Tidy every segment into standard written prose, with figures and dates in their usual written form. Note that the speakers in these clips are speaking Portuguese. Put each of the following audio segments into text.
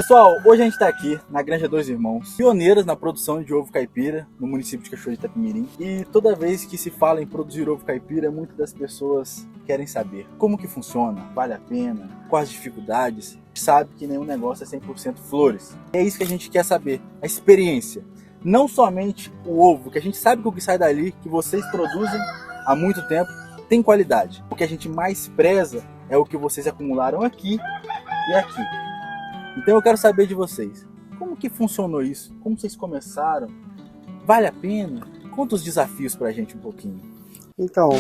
Pessoal, hoje a gente está aqui na Granja Dois Irmãos, pioneiras na produção de ovo caipira no município de Cachoeira de Itapemirim. E toda vez que se fala em produzir ovo caipira, muitas das pessoas querem saber como que funciona, vale a pena, quais as dificuldades. A gente sabe que nenhum negócio é 100% flores. É isso que a gente quer saber, a experiência. Não somente o ovo, que a gente sabe que o que sai dali, que vocês produzem há muito tempo, tem qualidade. O que a gente mais preza é o que vocês acumularam aqui e aqui. Então eu quero saber de vocês, como que funcionou isso? Como vocês começaram? Vale a pena? Conta os desafios pra gente um pouquinho. Então,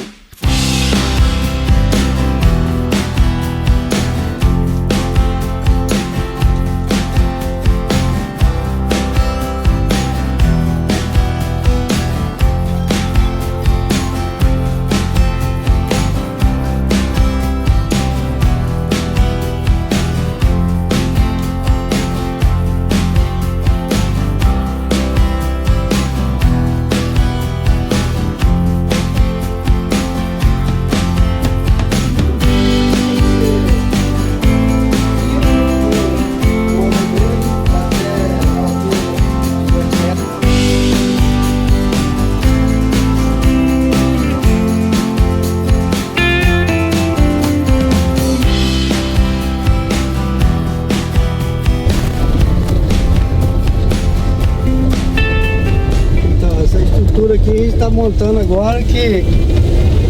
aqui a gente está montando agora, que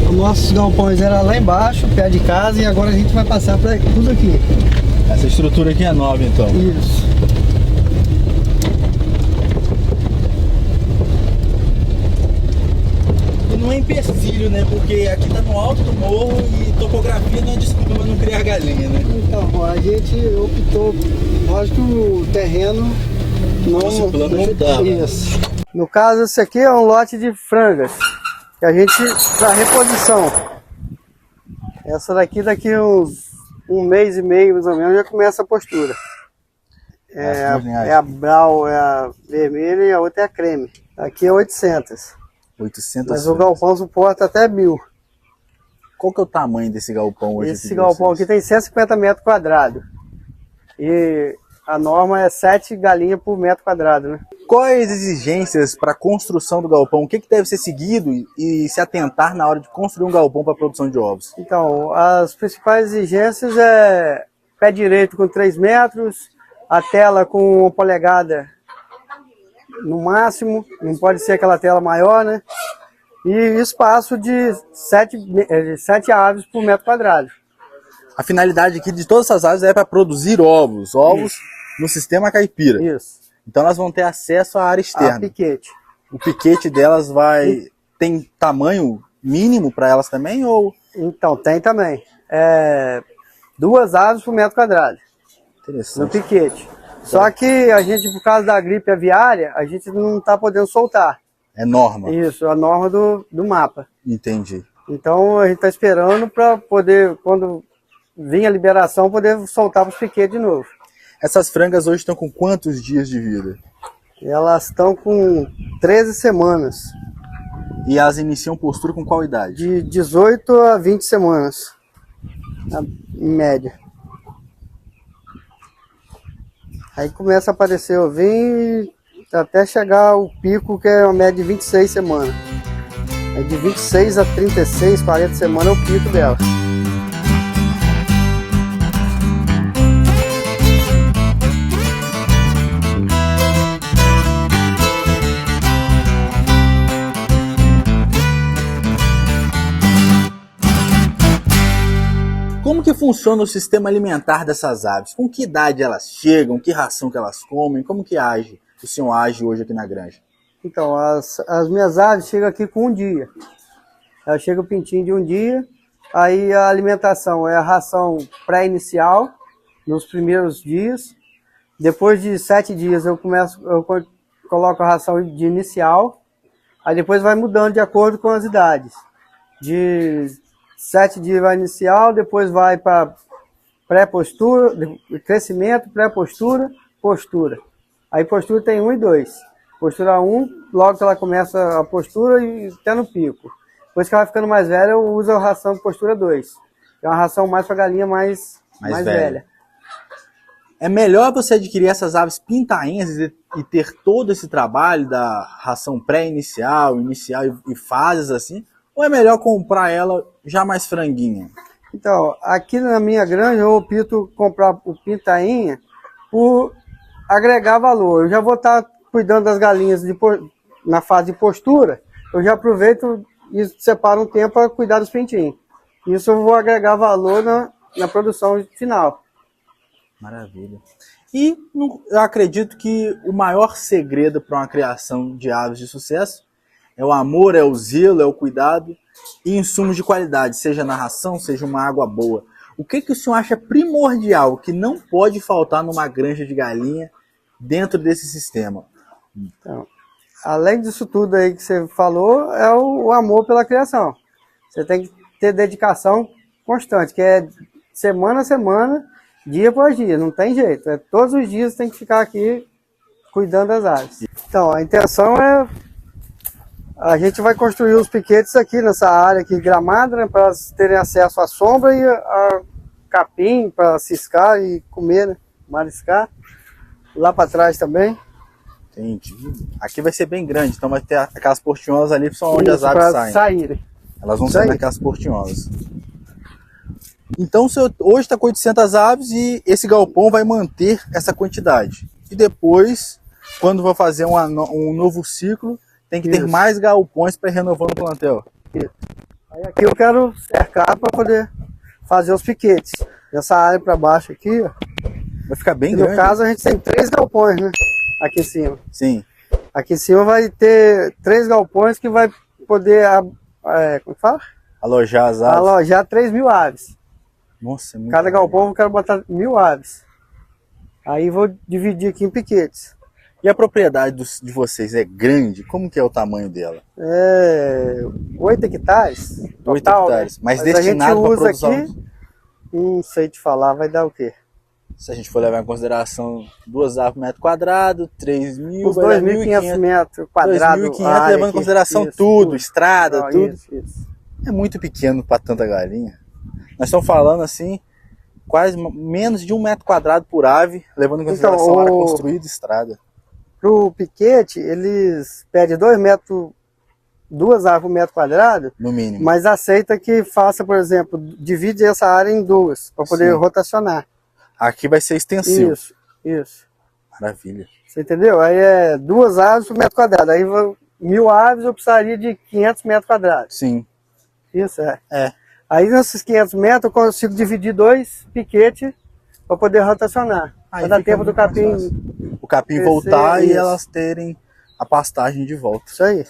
os nossos galpões eram lá embaixo, perto de casa, e agora a gente vai passar para tudo aqui. Essa estrutura aqui é nova, então? Isso. E não é empecilho, né? Porque aqui tá no alto do morro e topografia não é desculpa pra não criar galinha, né? Então, a gente optou, lógico que o terreno Nosso plano não dava. Isso. No caso, esse aqui é um lote de frangas, que a gente, para reposição. Essa daqui uns um mês e meio, mais ou menos, já começa a postura. É a Brau, é a vermelha, e a outra é a creme. Aqui é 800. 800. Mas o galpão suporta até 1000. Qual que é o tamanho desse galpão hoje? Esse galpão aqui tem 150 metros quadrados. E a norma é 7 galinhas por metro quadrado, né? Quais as exigências para a construção do galpão? O que deve ser seguido e se atentar na hora de construir um galpão para a produção de ovos? Então, as principais exigências é pé direito com 3 metros, a tela com 1 polegada no máximo, não pode ser aquela tela maior, né? E espaço de 7 aves por metro quadrado. A finalidade aqui de todas essas aves é para produzir ovos no sistema caipira. Isso. Então elas vão ter acesso à área externa. A piquete. O piquete delas tem tamanho mínimo para elas também? Ou... Então, tem também. 2 aves por metro quadrado. Interessante. No piquete. Só que a gente, por causa da gripe aviária, a gente não está podendo soltar. É norma? Isso, a norma do mapa. Entendi. Então a gente está esperando para poder, quando vir a liberação, poder soltar para os piquetes de novo. Essas frangas hoje estão com quantos dias de vida? Elas estão com 13 semanas. E elas iniciam postura com qual idade? De 18 a 20 semanas, em média. Aí começa a aparecer ovinho até chegar ao pico, que é uma média de 26 semanas. É de 26 a 36, 40 semanas é o pico dela. Como que funciona o sistema alimentar dessas aves? Com que idade elas chegam? Que ração que elas comem? Como que o senhor age hoje aqui na granja? Então, as minhas aves chegam aqui com 1 dia. Ela chega o pintinho de 1 dia, aí a alimentação é a ração pré-inicial, nos primeiros dias. Depois de 7 dias eu coloco a ração de inicial, aí depois vai mudando de acordo com as idades. De 7 dias vai inicial, depois vai para pré-postura, crescimento, pré-postura, postura. Aí postura tem 1 e 2. Postura 1, logo que ela começa a postura e até no pico. Depois que ela vai ficando mais velha, eu uso a ração postura 2. É uma ração mais para galinha mais velha. É melhor você adquirir essas aves pintainhas e ter todo esse trabalho da ração pré-inicial, inicial e fases assim? Ou é melhor comprar ela já mais franguinha? Então, aqui na minha granja eu opto comprar o pintainha por agregar valor. Eu já vou estar cuidando das galinhas na fase de postura, eu já aproveito e separo um tempo para cuidar dos pintinhos. Isso eu vou agregar valor na produção final. Maravilha. E eu acredito que o maior segredo para uma criação de aves de sucesso é o amor, é o zelo, é o cuidado e insumos de qualidade, seja na ração, seja uma água boa. O que o senhor acha primordial, que não pode faltar numa granja de galinha dentro desse sistema? Então, além disso tudo aí que você falou, é o amor pela criação. Você tem que ter dedicação constante, que é semana a semana, dia após dia, não tem jeito. Todos os dias tem que ficar aqui cuidando das aves. Então, a intenção é... A gente vai construir os piquetes aqui nessa área aqui gramada, né, para elas terem acesso à sombra e a capim para ciscar e comer, né, mariscar. Lá para trás também. Entendi. Aqui vai ser bem grande, então vai ter aquelas portinholas ali que são onde as aves saem. Elas vão sair naquelas portinholas. Então o senhor hoje está com 800 aves e esse galpão vai manter essa quantidade. E depois, quando for fazer um novo ciclo, tem que ter mais galpões para ir renovando o plantel. Isso. Aí aqui eu quero cercar para poder fazer os piquetes. Nessa área para baixo aqui, ó. Vai ficar bem grande. No caso a gente tem 3 galpões, né? Aqui em cima. Sim. Aqui em cima vai ter 3 galpões que vai poder, como que fala? Alojar as aves. Alojar 3.000 aves. Nossa, é muito Cada legal. galpão eu quero botar 1.000 aves. Aí vou dividir aqui em piquetes. E a propriedade de vocês é grande? Como que é o tamanho dela? É 8 hectares. 8 total, hectares. Né? Mas destinado para produção... Aqui, não sei te falar, vai dar o quê? Se a gente for levar em consideração 2 aves por metro quadrado, 3.000... Os 2.500 metros quadrados. 2.500, levando em consideração isso, tudo, estrada, tudo. Isso. É muito pequeno para tanta galinha. Nós estamos falando assim, quase menos de 1 metro quadrado por ave, levando em consideração área construída e estrada. Pro piquete, eles pedem 2 aves por metro quadrado, no mínimo. Mas aceita que faça, por exemplo, divide essa área em 2, para poder rotacionar. Aqui vai ser extensivo. Isso. Maravilha. Você entendeu? Aí é 2 aves por metro quadrado. Aí 1.000 aves eu precisaria de 500 metros quadrados. Sim. Isso, Aí nesses 500 metros eu consigo dividir 2 piquetes para poder rotacionar. Vai dar tempo do capim... O capim voltar e elas terem a pastagem de volta. Isso aí.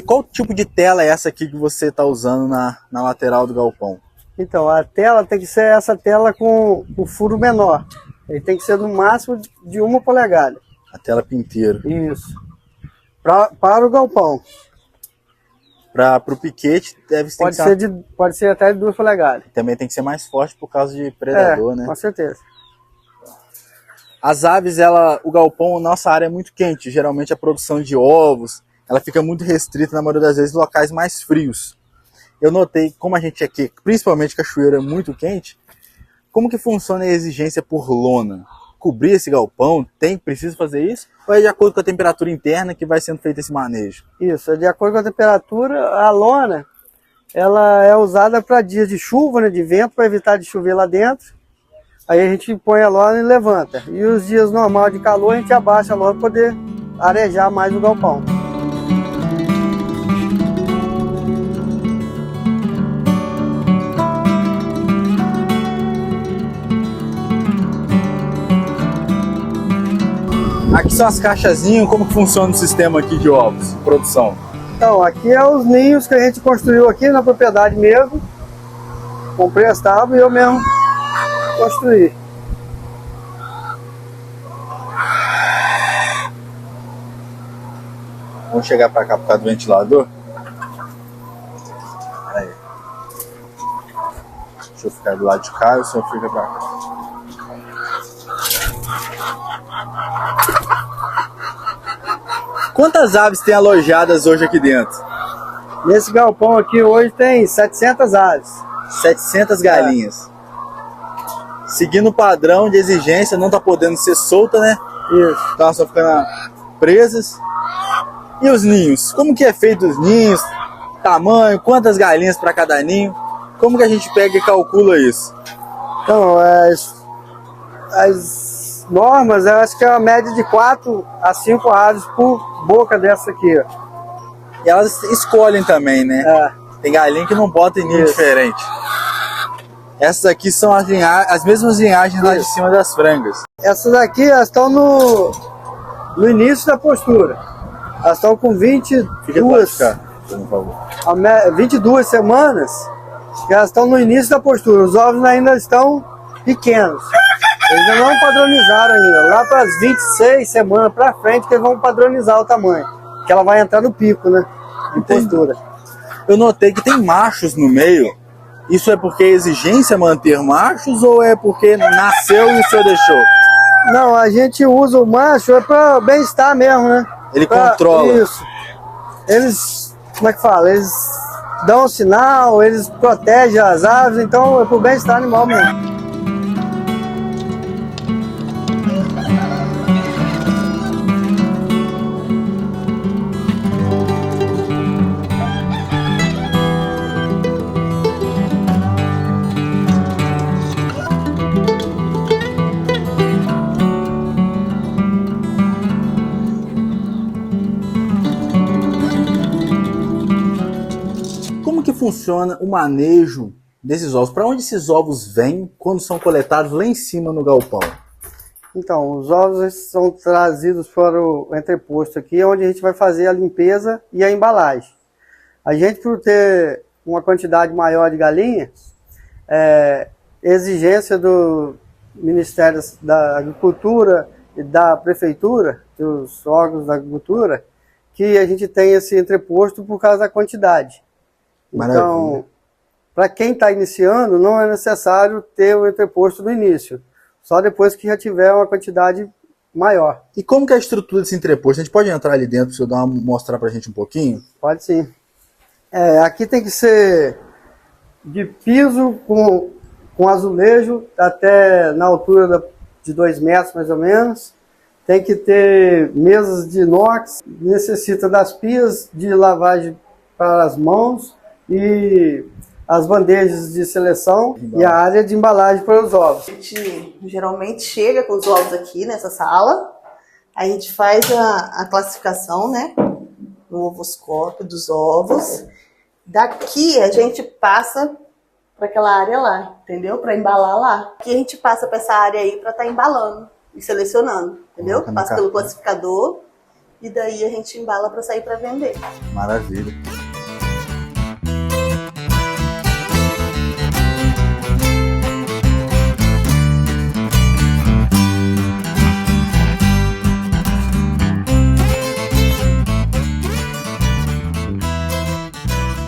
Qual tipo de tela é essa aqui que você está usando na lateral do galpão? Então, a tela tem que ser essa tela com o furo menor. Ele tem que ser no máximo de 1 polegada. A tela pinteiro. Isso. Para o galpão. Para o piquete pode ser até de 2 polegadas. Também tem que ser mais forte por causa de predador, né? Com certeza. As aves, o galpão, nossa área é muito quente. Geralmente a produção de ovos, ela fica muito restrita na maioria das vezes em locais mais frios. Eu notei, como a gente aqui, principalmente Cachoeira, é muito quente, como que funciona a exigência por lona? Cobrir esse galpão, precisa fazer isso? Ou é de acordo com a temperatura interna que vai sendo feito esse manejo? Isso, é de acordo com a temperatura. A lona, ela é usada para dias de chuva, né, de vento, para evitar de chover lá dentro. Aí a gente põe a lona e levanta. E os dias normais de calor, a gente abaixa a lona para poder arejar mais o galpão. Aqui são as caixazinhas, como que funciona o sistema aqui de ovos, produção? Então, aqui é os ninhos que a gente construiu aqui na propriedade mesmo. Comprei as tábuas e eu mesmo construí. Vamos chegar para cá por causa do ventilador? Aí. Deixa eu ficar do lado de cá e o senhor fica para cá. Quantas aves tem alojadas hoje aqui dentro? Nesse galpão aqui hoje tem 700 aves. 700 galinhas. seguindo o padrão de exigência, não tá podendo ser solta, né? Isso. Então elas estão ficando presas. E os ninhos? Como que é feito os ninhos? Tamanho, quantas galinhas para cada ninho? Como que a gente pega e calcula isso? Então, as normas, eu acho que é uma média de 4 a 5 aves por boca dessa aqui, ó. E elas escolhem também, né? Tem galinha que não bota em ninho diferente. Essas aqui são as mesmas linhagens lá de cima das frangas. Essas aqui, elas estão no início da postura. Elas estão com 22 semanas, e elas estão no início da postura. Os ovos ainda estão pequenos. Eles ainda não padronizaram ainda. Lá para as 26 semanas para frente que eles vão padronizar o tamanho. Que ela vai entrar no pico, né? De postura. Eu notei que tem machos no meio. Isso é porque é exigência manter machos ou é porque nasceu e o senhor deixou? Não, a gente usa o macho para bem-estar mesmo, né? Ele controla. Isso. Eles, como é que fala? Eles dão um sinal, eles protegem as aves, então é pro bem-estar animal mesmo. Como que funciona o manejo desses ovos? Para onde esses ovos vêm quando são coletados lá em cima no galpão? Então, os ovos são trazidos para o entreposto aqui, onde a gente vai fazer a limpeza e a embalagem. A gente, por ter uma quantidade maior de galinhas, exigência do Ministério da Agricultura e da Prefeitura, dos órgãos da Agricultura, que a gente tem esse entreposto por causa da quantidade. Maravilha. Então, para quem está iniciando, não é necessário ter o entreposto no início. Só depois que já tiver uma quantidade maior. E como que é a estrutura desse entreposto? A gente pode entrar ali dentro para o senhor mostrar para a gente um pouquinho? Pode sim. Aqui tem que ser de piso com azulejo até na altura de 2 metros mais ou menos. Tem que ter mesas de inox, necessita das pias de lavagem para as mãos e as bandejas de seleção e a área de embalagem para os ovos. A gente geralmente chega com os ovos aqui nessa sala, a gente faz a classificação, né, no ovoscópio dos ovos. Daqui a gente passa para aquela área lá, entendeu? Para embalar lá. Aqui a gente passa para essa área aí para estar embalando e selecionando, entendeu? Passa pelo classificador e daí a gente embala para sair para vender. Maravilha.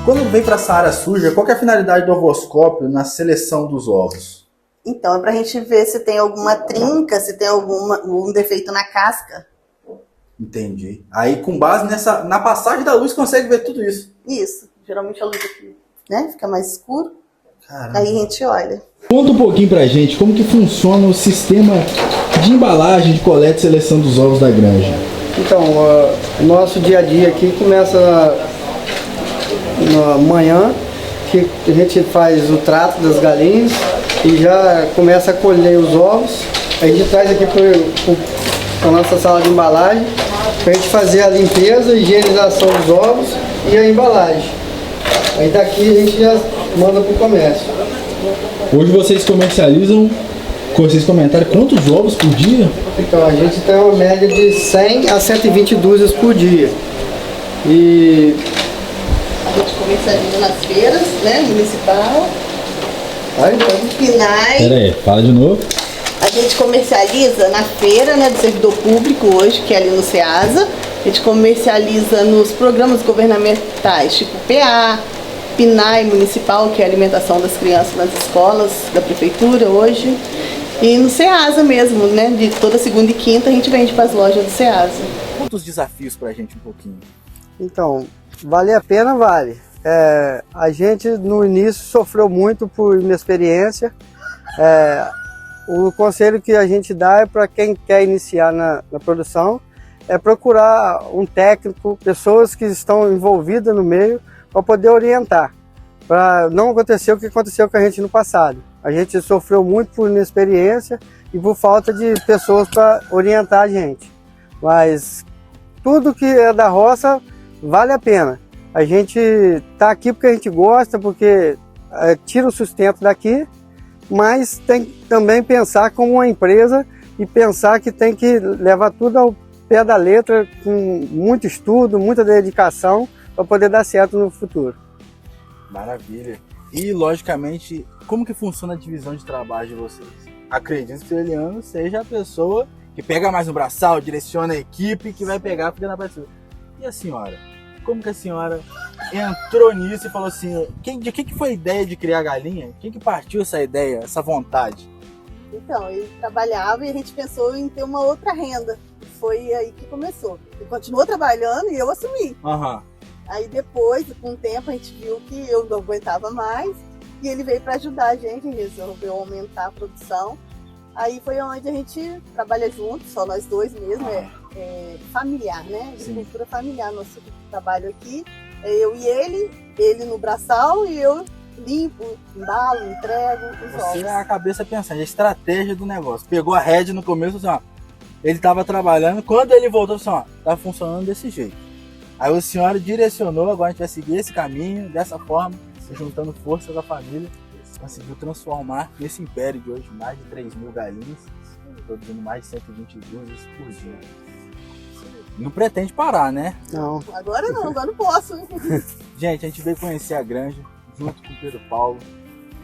Quando vem para essa área suja, qual que é a finalidade do ovoscópio na seleção dos ovos? Então, é para a gente ver se tem alguma trinca, se tem algum defeito na casca. Entendi. Aí, com base na passagem da luz, consegue ver tudo isso. Isso. Geralmente a luz aqui, né, fica mais escuro. Caramba. Aí a gente olha. Conta um pouquinho pra gente como que funciona o sistema de embalagem, de coleta e seleção dos ovos da granja. Então, o nosso dia a dia aqui começa na manhã, que a gente faz o trato das galinhas e já começa a colher os ovos. A gente traz aqui para a nossa sala de embalagem para a gente fazer a limpeza, a higienização dos ovos e a embalagem. Aí daqui a gente já manda para o comércio. Hoje vocês comercializam, como vocês comentaram, quantos ovos por dia? Então, a gente tem uma média de 100 a 120 dúzias por dia. E A gente comercializa nas feiras, né, municipal, PNAE. Pera aí, fala de novo. A gente comercializa na feira, né, do servidor público hoje, que é ali no SEASA. A gente comercializa nos programas governamentais, tipo PA, PNAE municipal, que é a alimentação das crianças nas escolas da prefeitura hoje. E no SEASA mesmo, né, de toda segunda e quinta a gente vende para as lojas do SEASA. Conta os desafios pra gente um pouquinho. então, vale a pena, vale. A gente no início sofreu muito por inexperiência. o conselho que a gente dá é para quem quer iniciar na produção, é procurar um técnico, pessoas que estão envolvidas no meio, para poder orientar, para não acontecer o que aconteceu com a gente no passado. A gente sofreu muito por inexperiência e por falta de pessoas para orientar a gente. Mas tudo que é da roça vale a pena. A gente está aqui porque a gente gosta, porque tira o sustento daqui, mas tem que também pensar como uma empresa e pensar que tem que levar tudo ao pé da letra, com muito estudo, muita dedicação, para poder dar certo no futuro. Maravilha. E, logicamente, como que funciona a divisão de trabalho de vocês? Acredito que o Eliano seja a pessoa que pega mais no braçal, direciona a equipe, que vai pegar porque na partida. E a senhora? Como que a senhora entrou nisso e falou assim, de quem que foi a ideia de criar a galinha? Quem que partiu essa ideia, essa vontade? Então, ele trabalhava e a gente pensou em ter uma outra renda. Foi aí que começou. Ele continuou trabalhando e eu assumi. Aham. Aí depois, com o tempo, a gente viu que eu não aguentava mais e ele veio para ajudar a gente, resolveu aumentar a produção. Aí foi onde a gente trabalha junto, só nós dois mesmo, é familiar, né? Agricultura familiar. Nosso trabalho aqui é eu e ele no braçal e eu limpo, embalo, entrego os ovos. Você é a cabeça pensando, a estratégia do negócio. Pegou a rédea no começo, assim, ó, ele estava trabalhando, quando ele voltou, assim, ó, tá funcionando desse jeito. Aí a senhora direcionou, agora a gente vai seguir esse caminho, dessa forma, juntando forças da família, conseguiu transformar nesse império de hoje mais de 3.000 galinhas, produzindo mais de 120 dúzias por dia. Não pretende parar, né? Não. Agora não posso. Gente, a gente veio conhecer a granja, junto com o Pedro Paulo.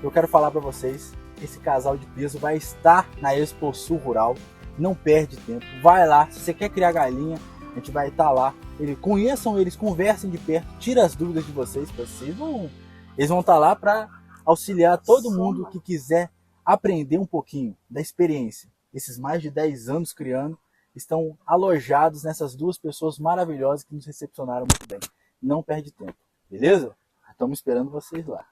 Eu quero falar para vocês, esse casal de peso vai estar na Expo Sul Rural, não perde tempo, vai lá, se você quer criar galinha, a gente vai estar lá, conheçam eles, conversem de perto, tira as dúvidas de vocês, eles vão estar lá para auxiliar todo mundo que quiser aprender um pouquinho da experiência. Esses mais de 10 anos criando, estão alojados nessas duas pessoas maravilhosas que nos recepcionaram muito bem. Não perde tempo, beleza? Estamos esperando vocês lá.